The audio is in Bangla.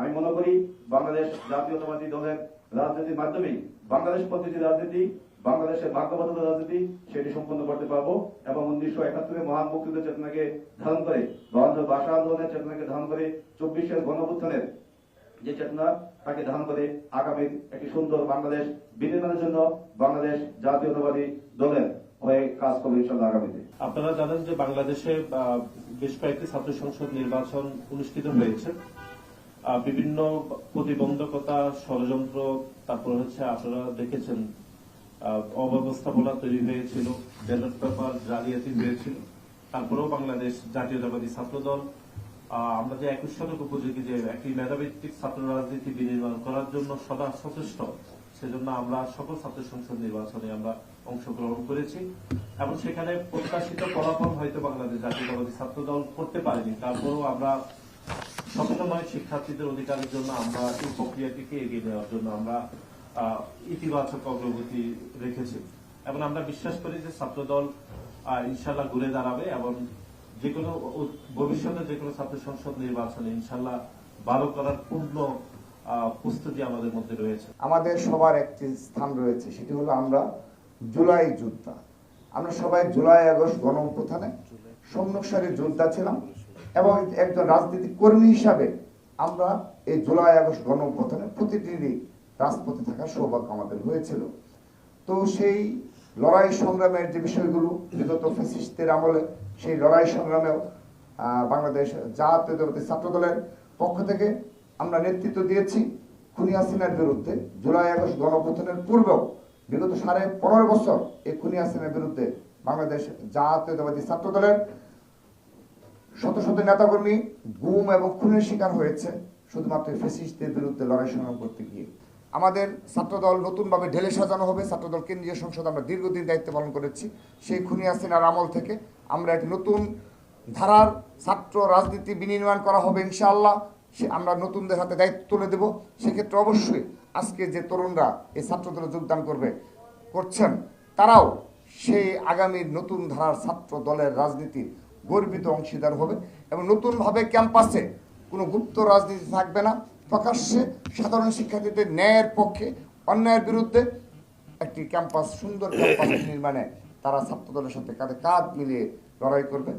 আমি মনে করি বাংলাদেশ জাতীয়তাবাদী দলের রাজনীতির মাধ্যমে বাংলাদেশ প্রতিটি রাজনীতি, বাংলাদেশের ভাগ্যবদ্ধ রাজনীতি সেটি সম্পন্ন করতে পারবো এবং 1971 মহান মুক্তিযুদ্ধ চেতনাকে ধারণ করে, ভাষা আন্দোলনের চেতনাকে ধারণ করে, 24-এর গণঅভ্যুত্থানের যে চেতনা তাকে ধারণ করে আগামীর একটি সুন্দর বাংলাদেশ বিনির্মাণের জন্য বাংলাদেশ জাতীয়তাবাদী দলের হয়ে কাজ করবে ইনশাআল্লাহ আগামীতে। আপনারা জানেন যে বাংলাদেশে বেশ কয়েকটি ছাত্র সংসদ নির্বাচন অনুষ্ঠিত হয়েছে। বিভিন্ন প্রতিবন্ধকতা, ষড়যন্ত্র, তারপর হচ্ছে আপনারা দেখেছেন অব্যবস্থাপনা তৈরি হয়েছিল, ব্যালট পেপার জালিয়াতি হয়েছিল। তারপরেও বাংলাদেশ জাতীয়তাবাদী ছাত্রদল আমরা যে 21 শতক উপযোগী যে একটি মেধাভিত্তিক ছাত্র রাজনীতি বিনির্মাণ করার জন্য সদা সচেষ্ট, সেজন্য আমরা সকল ছাত্র সংসদ নির্বাচনে আমরা অংশগ্রহণ করেছি এবং সেখানে প্রত্যাশিত ফলাফল হয়তো বাংলাদেশ জাতীয়তাবাদী ছাত্রদল করতে পারেনি। তারপরেও আমরা সবসময় শিক্ষার্থীদের অধিকারের জন্য আমরা এই প্রক্রিয়াটিকে এগিয়ে নেওয়ার জন্য আমরা ইতিবাচক অগ্রগতি রেখেছি এবং আমরা বিশ্বাস করি যে ছাত্রদল ইনশাল্লাহ ঘুরে দাঁড়াবে এবং যে কোনো ভবিষ্যতে যে কোনো ছাত্র সংসদ নির্বাচনে ইনশাল্লাহ ভালো করার পূর্ণ প্রস্তুতি আমাদের মধ্যে রয়েছে। আমাদের সবার একটি স্থান রয়েছে, সেটি হলো আমরা জুলাই যোদ্ধা। আমরা সবাই জুলাই আগস্ট গণঅভ্যুত্থানে সম্মুখ সারির যোদ্ধা ছিলাম এবং একজন রাজনৈতিক কর্মী হিসাবে আমরা এই জুলাই আগস্ট গণঅভ্যুত্থানে প্রতিটি রাজপথে থাকার সৌভাগ্য আমাদের হয়েছিল। তো সেই লড়াই সংগ্রামের যে বিষয়গুলো বিগত ফ্যাসিস্টদের আমলে, সেই লড়াই সংগ্রামেও বাংলাদেশ জাতীয়তাবাদী ছাত্রদলের পক্ষ থেকে আমরা নেতৃত্ব দিয়েছি খুনি হাসিনার বিরুদ্ধে। জুলাই আগস্ট গণঅভ্যুত্থানের পূর্বেও বিগত 15.5 বছর এই খুনি হাসিনার বিরুদ্ধে বাংলাদেশ জাতীয়তাবাদী ছাত্রদলের শত শত নেতাকর্মী গুম এবং খুনের শিকার হয়েছে শুধুমাত্র ফ্যাসিস্টদের বিরুদ্ধে লড়াই সংগ্রাম করতে গিয়ে। আমাদের ছাত্রদল নতুনভাবে ঢেলে সাজানো হবে। ছাত্রদল কেন্দ্রীয় সংসদ আমরা দীর্ঘদিন দায়িত্ব পালন করেছি। সেই খুনি হাসিনার আমল থেকে আমরা একটি নতুন ধারার ছাত্র রাজনীতি বিনির্মাণ করা হবে ইনশাআল্লাহ। আমরা নতুনদের হাতে দায়িত্ব তুলে দেব। সেক্ষেত্রে অবশ্যই আজকে যে তরুণরা এই ছাত্রদলে যোগদান করছেন তারাও সেই আগামীর নতুন ধারার ছাত্র দলের রাজনীতির গর্বিত অংশীদার হবে এবং নতুনভাবে ক্যাম্পাসে কোনো গুপ্ত রাজনীতি থাকবে না। প্রকাশ্যে সাধারণ শিক্ষার্থীদের ন্যায়ের পক্ষে, অন্যায়ের বিরুদ্ধে একটি ক্যাম্পাস, সুন্দর ক্যাম্পাস নির্মাণে তারা ছাত্রদলের সাথে কাঁধে কাঁধ মিলিয়ে লড়াই করবে।